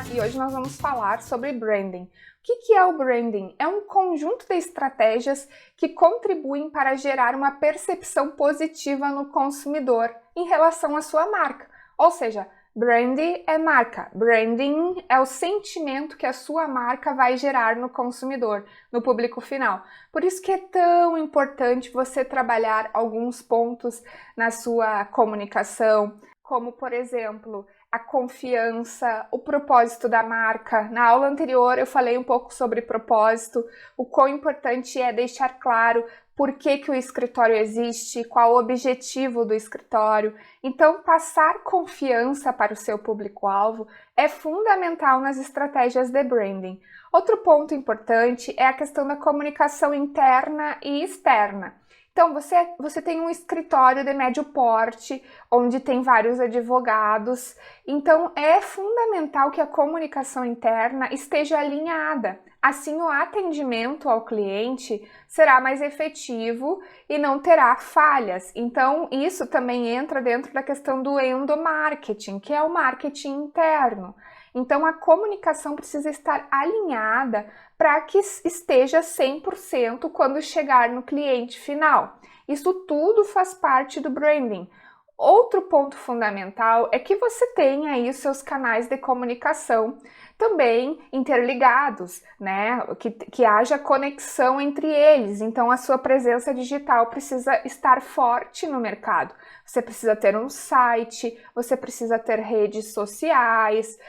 Paula e hoje nós vamos falar sobre branding. O que é o branding? É um conjunto de estratégias que contribuem para gerar uma percepção positiva no consumidor em relação à sua marca. Ou seja, branding é marca, branding é o sentimento que a sua marca vai gerar no consumidor, no público final. Por isso que é tão importante você trabalhar alguns pontos na sua comunicação, como, por exemplo, a confiança, o propósito da marca. Na aula anterior eu falei um pouco sobre propósito, o quão importante é deixar claro por que o escritório existe, qual o objetivo do escritório. Então, passar confiança para o seu público-alvo é fundamental nas estratégias de branding. Outro ponto importante é a questão da comunicação interna e externa. Então, você tem um escritório de médio porte, onde tem vários advogados. Então, é fundamental que a comunicação interna esteja alinhada. Assim, o atendimento ao cliente será mais efetivo e não terá falhas. Então, isso também entra dentro da questão do endomarketing, que é o marketing interno. Então, a comunicação precisa estar alinhada para que esteja 100% quando chegar no cliente final. Isso tudo faz parte do branding. Outro ponto fundamental é que você tenha aí os seus canais de comunicação também interligados, né? Que haja conexão entre eles. Então, a sua presença digital precisa estar forte no mercado. Você precisa ter um site, você precisa ter redes sociais,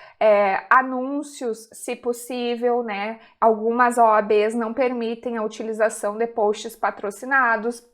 anúncios, se possível, né? Algumas OABs não permitem a utilização de posts patrocinados.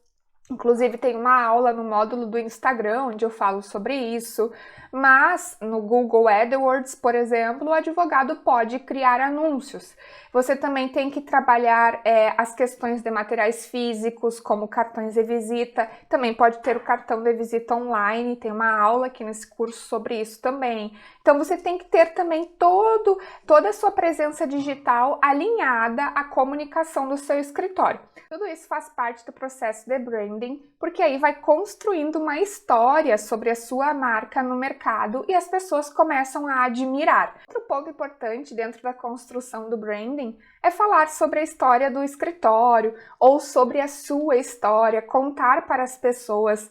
Inclusive tem uma aula no módulo do Instagram onde eu falo sobre isso, mas no Google AdWords, por exemplo, o advogado pode criar anúncios. Você também tem que trabalhar as questões de materiais físicos, como cartões de visita, também pode ter o cartão de visita online, tem uma aula aqui nesse curso sobre isso também. Então você tem que ter também toda a sua presença digital alinhada à comunicação do seu escritório. Tudo isso faz parte do processo de branding, porque aí vai construindo uma história sobre a sua marca no mercado e as pessoas começam a admirar. Outro ponto importante dentro da construção do branding é falar sobre a história do escritório ou sobre a sua história, contar para as pessoas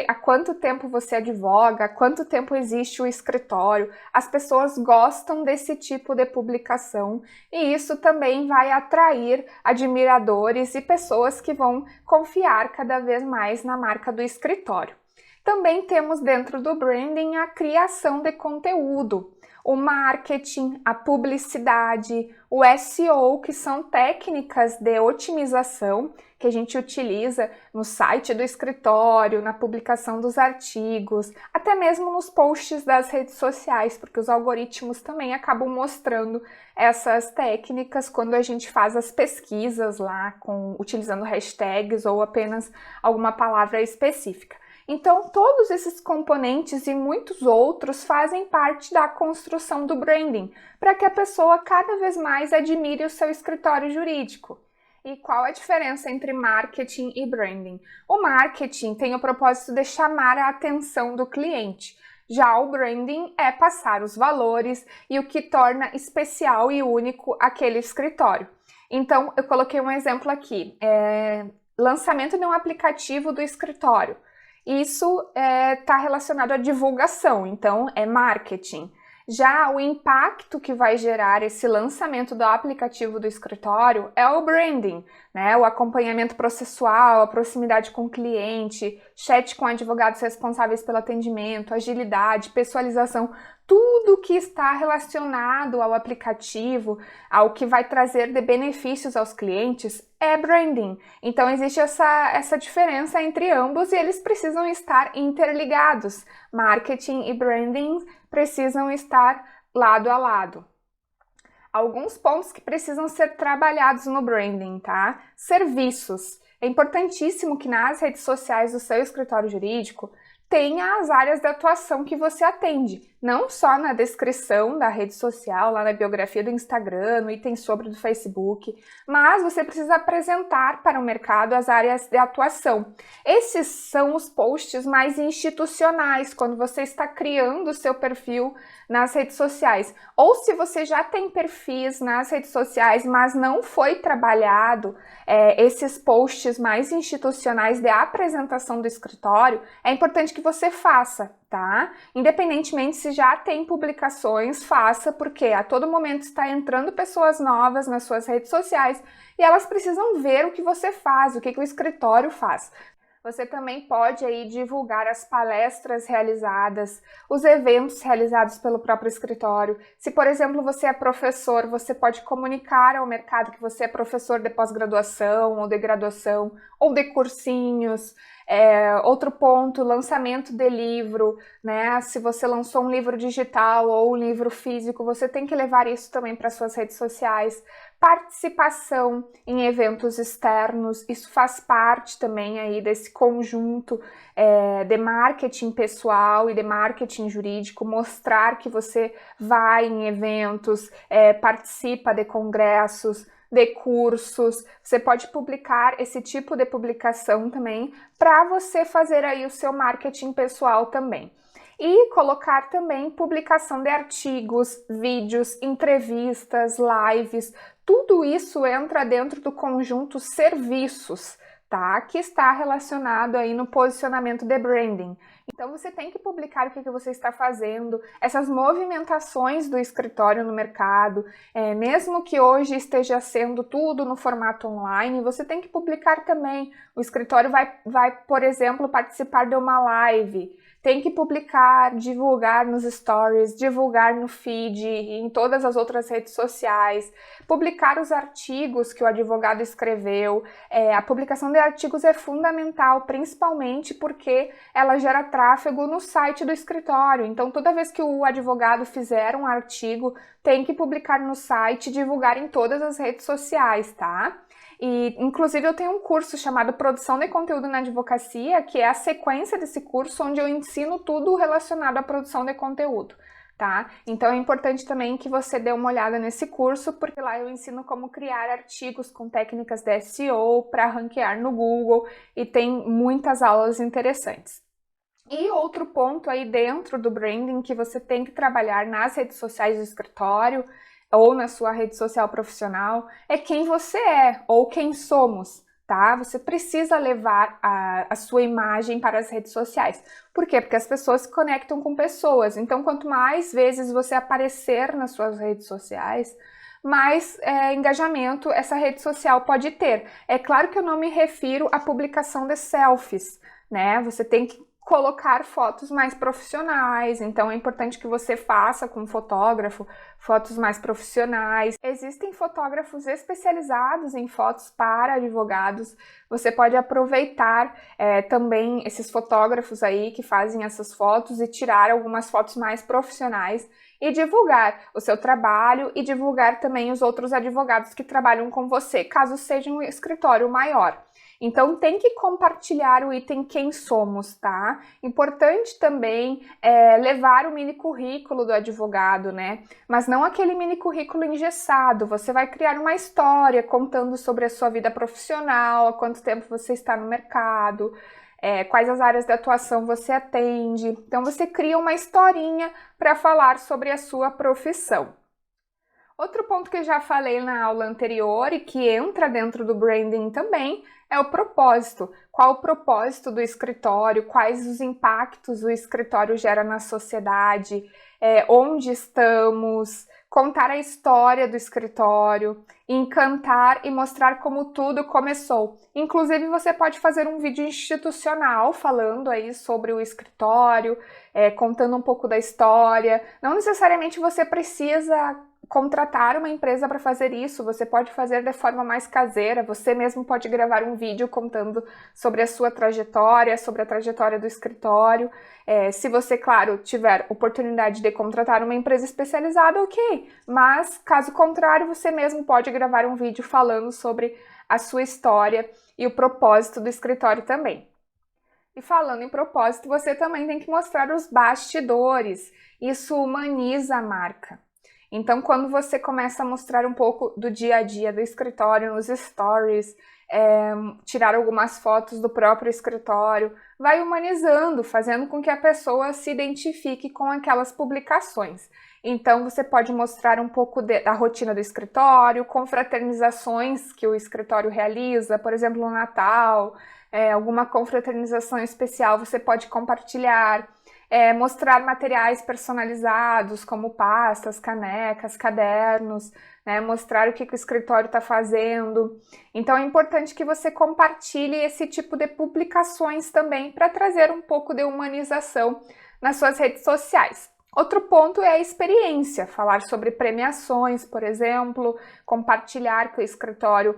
há quanto tempo você advoga, há quanto tempo existe o escritório. As pessoas gostam desse tipo de publicação e isso também vai atrair admiradores e pessoas que vão confiar cada vez mais na marca do escritório. Também temos dentro do branding a criação de conteúdo, o marketing, a publicidade, o SEO, que são técnicas de otimização que a gente utiliza no site do escritório, na publicação dos artigos, até mesmo nos posts das redes sociais, porque os algoritmos também acabam mostrando essas técnicas quando a gente faz as pesquisas lá, utilizando hashtags ou apenas alguma palavra específica. Então, todos esses componentes e muitos outros fazem parte da construção do branding, para que a pessoa cada vez mais admire o seu escritório jurídico. E qual a diferença entre marketing e branding? O marketing tem o propósito de chamar a atenção do cliente. Já o branding é passar os valores e o que torna especial e único aquele escritório. Então, eu coloquei um exemplo aqui. Lançamento de um aplicativo do escritório. Isso está relacionado à divulgação, então é marketing. Já o impacto que vai gerar esse lançamento do aplicativo do escritório é o branding, né? O acompanhamento processual, a proximidade com o cliente, chat com advogados responsáveis pelo atendimento, agilidade, pessoalização, tudo que está relacionado ao aplicativo, ao que vai trazer de benefícios aos clientes, é branding. Então existe essa diferença entre ambos e eles precisam estar interligados. Marketing e branding precisam estar lado a lado. Alguns pontos que precisam ser trabalhados no branding, tá? Serviços. É importantíssimo que nas redes sociais do seu escritório jurídico tenha as áreas de atuação que você atende. não só na descrição da rede social, lá na biografia do Instagram, no item sobre do Facebook, mas você precisa apresentar para o mercado as áreas de atuação. Esses são os posts mais institucionais, quando você está criando o seu perfil nas redes sociais. Ou se você já tem perfis nas redes sociais, mas não foi trabalhado esses posts mais institucionais de apresentação do escritório, é importante que você faça, tá? Independentemente se já tem publicações, faça, porque a todo momento está entrando pessoas novas nas suas redes sociais e elas precisam ver o que você faz, o que o escritório faz. Você também pode aí divulgar as palestras realizadas, os eventos realizados pelo próprio escritório. Se, por exemplo, você é professor, você pode comunicar ao mercado que você é professor de pós-graduação ou de graduação ou de cursinhos. Outro ponto, lançamento de livro, né? Se você lançou um livro digital ou um livro físico, você tem que levar isso também para suas redes sociais. Participação em eventos externos, isso faz parte também aí desse conjunto de marketing pessoal e de marketing jurídico, mostrar que você vai em eventos, participa de congressos, de cursos. Você pode publicar esse tipo de publicação também para você fazer aí o seu marketing pessoal também. E colocar também publicação de artigos, vídeos, entrevistas, lives, tudo isso entra dentro do conjunto serviços, tá? Que está relacionado aí no posicionamento de branding. Então você tem que publicar o que você está fazendo, essas movimentações do escritório no mercado, mesmo que hoje esteja sendo tudo no formato online, você tem que publicar também. O escritório vai, por exemplo, participar de uma live, tem que publicar, divulgar nos stories, divulgar no feed, em todas as outras redes sociais, publicar os artigos que o advogado escreveu. A publicação de artigos é fundamental, principalmente porque ela gera tráfego no site do escritório. Então, toda vez que o advogado fizer um artigo, tem que publicar no site e divulgar em todas as redes sociais, tá? E, inclusive, eu tenho um curso chamado Produção de Conteúdo na Advocacia, que é a sequência desse curso, onde eu ensino tudo relacionado à produção de conteúdo, tá? Então, é importante também que você dê uma olhada nesse curso, porque lá eu ensino como criar artigos com técnicas de SEO para ranquear no Google e tem muitas aulas interessantes. E outro ponto aí dentro do branding que você tem que trabalhar nas redes sociais do escritório ou na sua rede social profissional é quem você é ou quem somos, tá? Você precisa levar a sua imagem para as redes sociais. Por quê? Porque as pessoas se conectam com pessoas. Então, quanto mais vezes você aparecer nas suas redes sociais, mais engajamento essa rede social pode ter. É claro que eu não me refiro à publicação de selfies, né? Você tem que colocar fotos mais profissionais, então é importante que você faça com um fotógrafo fotos mais profissionais. Existem fotógrafos especializados em fotos para advogados, você pode aproveitar também esses fotógrafos aí que fazem essas fotos e tirar algumas fotos mais profissionais e divulgar o seu trabalho e divulgar também os outros advogados que trabalham com você, caso seja um escritório maior. Então, tem que compartilhar o item quem somos, tá? Importante também levar o mini currículo do advogado, né? Mas não aquele mini currículo engessado. Você vai criar uma história contando sobre a sua vida profissional, há quanto tempo você está no mercado, quais as áreas de atuação você atende. Então, você cria uma historinha para falar sobre a sua profissão. Outro ponto que eu já falei na aula anterior e que entra dentro do branding também é o propósito. Qual o propósito do escritório? Quais os impactos o escritório gera na sociedade? Onde estamos? Contar a história do escritório, encantar e mostrar como tudo começou. Inclusive, você pode fazer um vídeo institucional falando aí sobre o escritório, contando um pouco da história. Não necessariamente você precisa contratar uma empresa para fazer isso, você pode fazer de forma mais caseira, você mesmo pode gravar um vídeo contando sobre a sua trajetória, sobre a trajetória do escritório. Se você, claro, tiver oportunidade de contratar uma empresa especializada, ok, mas caso contrário, você mesmo pode gravar um vídeo falando sobre a sua história e o propósito do escritório também. E falando em propósito, você também tem que mostrar os bastidores. Isso humaniza a marca. Então, quando você começa a mostrar um pouco do dia a dia do escritório nos stories, tirar algumas fotos do próprio escritório, vai humanizando, fazendo com que a pessoa se identifique com aquelas publicações. Então, você pode mostrar um pouco da rotina do escritório, confraternizações que o escritório realiza, por exemplo, no Natal, alguma confraternização especial você pode compartilhar. Mostrar materiais personalizados, como pastas, canecas, cadernos, né? Mostrar o que o escritório está fazendo. Então é importante que você compartilhe esse tipo de publicações também para trazer um pouco de humanização nas suas redes sociais. Outro ponto é a experiência, falar sobre premiações, por exemplo, compartilhar que o escritório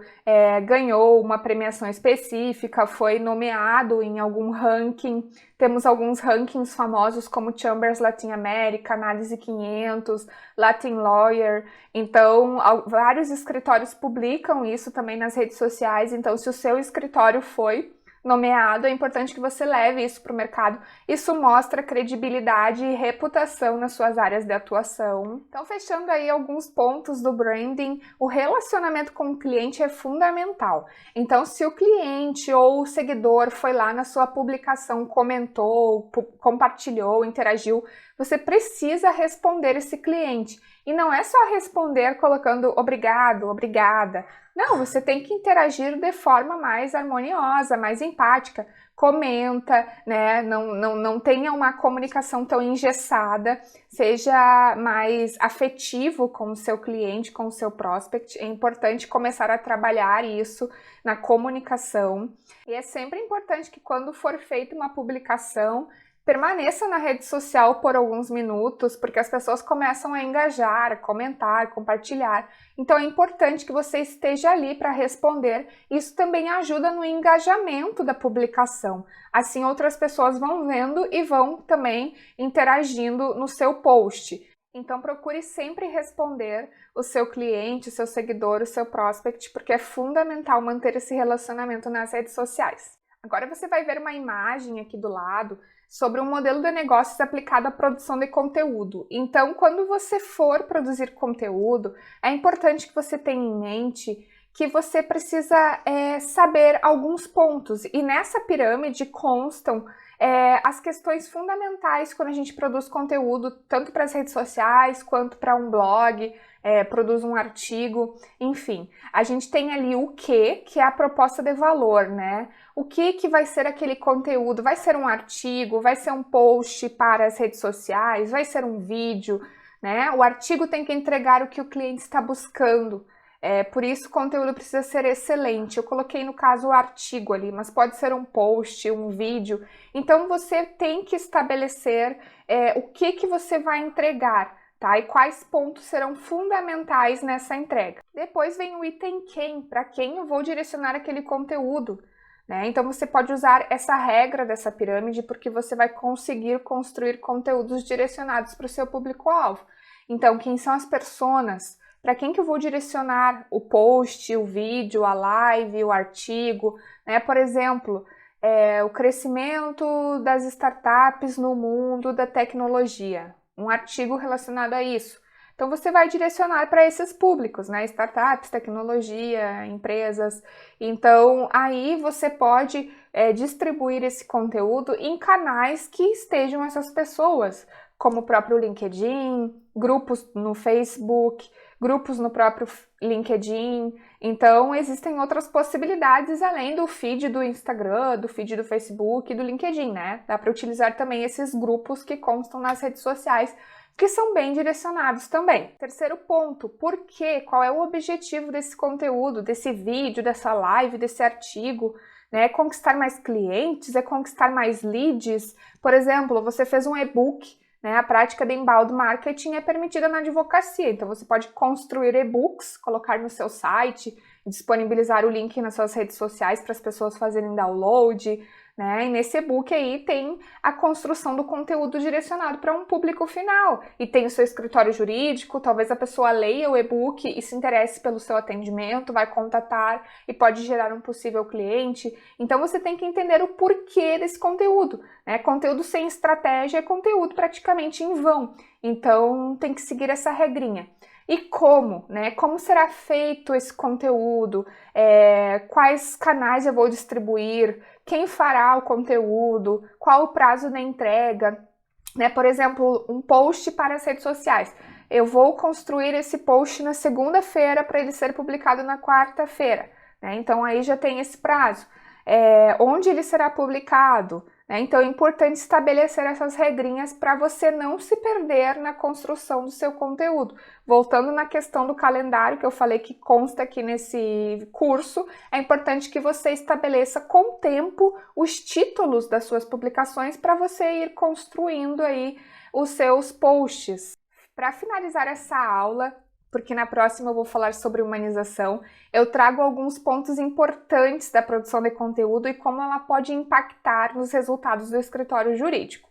ganhou uma premiação específica, foi nomeado em algum ranking. Temos alguns rankings famosos como Chambers Latin America, Análise 500, Latin Lawyer. Então, vários escritórios publicam isso também nas redes sociais. Então, se o seu escritório foi nomeado, é importante que você leve isso para o mercado. Isso mostra credibilidade e reputação nas suas áreas de atuação. Então, fechando aí alguns pontos do branding, o relacionamento com o cliente é fundamental. Então, se o cliente ou o seguidor foi lá na sua publicação, comentou, compartilhou, interagiu, você precisa responder esse cliente. E não é só responder colocando obrigado, obrigada. Não, você tem que interagir de forma mais harmoniosa, mais empática. Comenta, né? Não tenha uma comunicação tão engessada, seja mais afetivo com o seu cliente, com o seu prospect. É importante começar a trabalhar isso na comunicação. E é sempre importante que quando for feita uma publicação, permaneça na rede social por alguns minutos, porque as pessoas começam a engajar, a comentar, compartilhar. Então é importante que você esteja ali para responder. Isso também ajuda no engajamento da publicação. Assim outras pessoas vão vendo e vão também interagindo no seu post. Então procure sempre responder o seu cliente, o seu seguidor, o seu prospect, porque é fundamental manter esse relacionamento nas redes sociais. Agora você vai ver uma imagem aqui do lado sobre um modelo de negócios aplicado à produção de conteúdo. Então, quando você for produzir conteúdo, é importante que você tenha em mente que você precisa saber alguns pontos. E nessa pirâmide constam as questões fundamentais quando a gente produz conteúdo, tanto para as redes sociais quanto para um blog, produz um artigo, enfim. A gente tem ali o que é a proposta de valor, né? O que vai ser aquele conteúdo? Vai ser um artigo? Vai ser um post para as redes sociais? Vai ser um vídeo, né? O artigo tem que entregar o que o cliente está buscando. Por isso o conteúdo precisa ser excelente. Eu coloquei no caso o artigo ali, mas pode ser um post, um vídeo. Então você tem que estabelecer o que você vai entregar, tá? E quais pontos serão fundamentais nessa entrega. Depois vem o item quem, para quem eu vou direcionar aquele conteúdo, né? Então você pode usar essa regra dessa pirâmide porque você vai conseguir construir conteúdos direcionados para o seu público-alvo. Então quem são as personas? Para quem que eu vou direcionar o post, o vídeo, a live, o artigo, né? Por exemplo, o crescimento das startups no mundo da tecnologia, um artigo relacionado a isso. Então você vai direcionar para esses públicos, né? Startups, tecnologia, empresas. Então aí você pode distribuir esse conteúdo em canais que estejam essas pessoas, como o próprio LinkedIn, grupos no Facebook, grupos no próprio LinkedIn. Então, existem outras possibilidades além do feed do Instagram, do feed do Facebook e do LinkedIn, né? Dá para utilizar também esses grupos que constam nas redes sociais, que são bem direcionados também. Terceiro ponto, por quê? Qual é o objetivo desse conteúdo, desse vídeo, dessa live, desse artigo? Né? É conquistar mais clientes? É conquistar mais leads? Por exemplo, você fez um e-book, né? A prática de inbound marketing é permitida na advocacia, então você pode construir e-books, colocar no seu site, disponibilizar o link nas suas redes sociais para as pessoas fazerem download, né? E nesse e-book aí tem a construção do conteúdo direcionado para um público final. E tem o seu escritório jurídico, talvez a pessoa leia o e-book e se interesse pelo seu atendimento, vai contatar e pode gerar um possível cliente. Então você tem que entender o porquê desse conteúdo, né? Conteúdo sem estratégia é conteúdo praticamente em vão. Então tem que seguir essa regrinha. E como, né? Como será feito esse conteúdo? Quais canais eu vou distribuir? Quem fará o conteúdo? Qual o prazo da entrega? Né? Por exemplo, um post para as redes sociais. Eu vou construir esse post na segunda-feira para ele ser publicado na quarta-feira, né? Então aí já tem esse prazo. Onde ele será publicado? Então é importante estabelecer essas regrinhas para você não se perder na construção do seu conteúdo. Voltando na questão do calendário que eu falei que consta aqui nesse curso, é importante que você estabeleça com tempo os títulos das suas publicações para você ir construindo aí os seus posts. Para finalizar essa aula, porque na próxima eu vou falar sobre humanização, eu trago alguns pontos importantes da produção de conteúdo e como ela pode impactar nos resultados do escritório jurídico.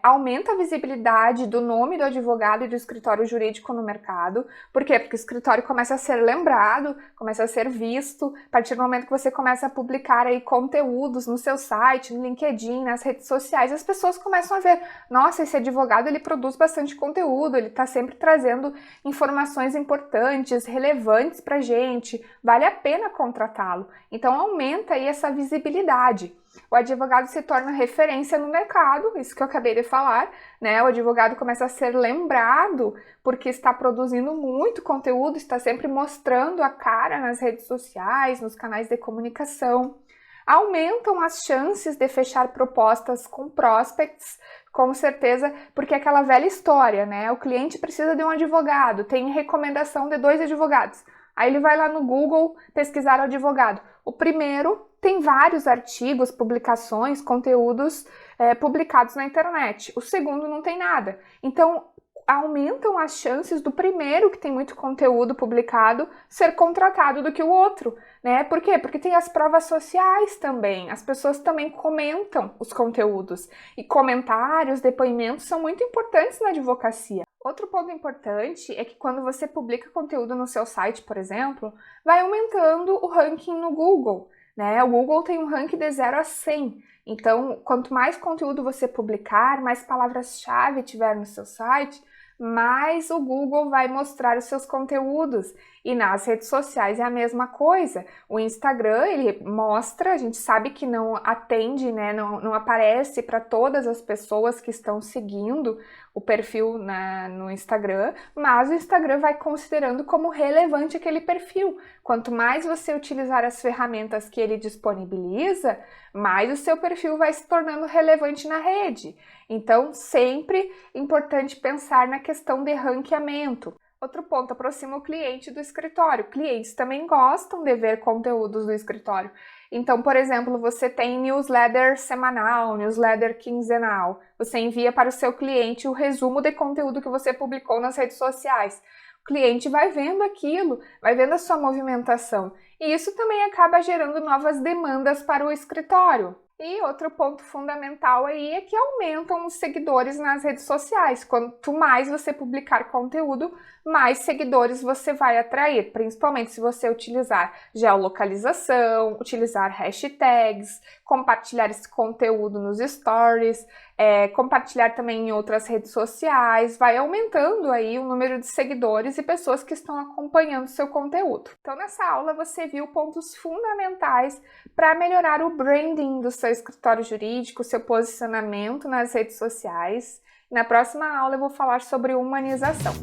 Aumenta a visibilidade do nome do advogado e do escritório jurídico no mercado. Por quê? Porque o escritório começa a ser lembrado, começa a ser visto, a partir do momento que você começa a publicar aí conteúdos no seu site, no LinkedIn, nas redes sociais, as pessoas começam a ver, nossa, esse advogado ele produz bastante conteúdo, ele está sempre trazendo informações importantes, relevantes para a gente, vale a pena contratá-lo. Então aumenta aí essa visibilidade. O advogado se torna referência no mercado, isso que eu acabei de falar, né? O advogado começa a ser lembrado porque está produzindo muito conteúdo, está sempre mostrando a cara nas redes sociais, nos canais de comunicação. Aumentam as chances de fechar propostas com prospects, com certeza, porque é aquela velha história, né? O cliente precisa de um advogado, tem recomendação de 2 advogados. Aí ele vai lá no Google pesquisar o advogado. O primeiro tem vários artigos, publicações, conteúdos publicados na internet. O segundo não tem nada. Então, aumentam as chances do primeiro, que tem muito conteúdo publicado, ser contratado do que o outro, né? Por quê? Porque tem as provas sociais também. As pessoas também comentam os conteúdos. E comentários, depoimentos são muito importantes na advocacia. Outro ponto importante é que quando você publica conteúdo no seu site, por exemplo, vai aumentando o ranking no Google, né? O Google tem um ranking de 0 a 100. Então, quanto mais conteúdo você publicar, mais palavras-chave tiver no seu site, mais o Google vai mostrar os seus conteúdos. E nas redes sociais é a mesma coisa. O Instagram, ele mostra, a gente sabe que não atende, né? Não aparece para todas as pessoas que estão seguindo o perfil no Instagram, mas o Instagram vai considerando como relevante aquele perfil. Quanto mais você utilizar as ferramentas que ele disponibiliza, mais o seu perfil vai se tornando relevante na rede. Então, sempre importante pensar na questão de ranqueamento. Outro ponto, aproxima o cliente do escritório. Clientes também gostam de ver conteúdos do escritório. Então, por exemplo, você tem newsletter semanal, newsletter quinzenal. Você envia para o seu cliente o resumo de conteúdo que você publicou nas redes sociais. O cliente vai vendo aquilo, vai vendo a sua movimentação. E isso também acaba gerando novas demandas para o escritório. E outro ponto fundamental aí é que aumentam os seguidores nas redes sociais. Quanto mais você publicar conteúdo, mais seguidores você vai atrair, principalmente se você utilizar geolocalização, utilizar hashtags, compartilhar esse conteúdo nos stories, compartilhar também em outras redes sociais, vai aumentando aí o número de seguidores e pessoas que estão acompanhando o seu conteúdo. Então nessa aula você viu pontos fundamentais para melhorar o branding do seu escritório jurídico, seu posicionamento nas redes sociais. Na próxima aula eu vou falar sobre humanização.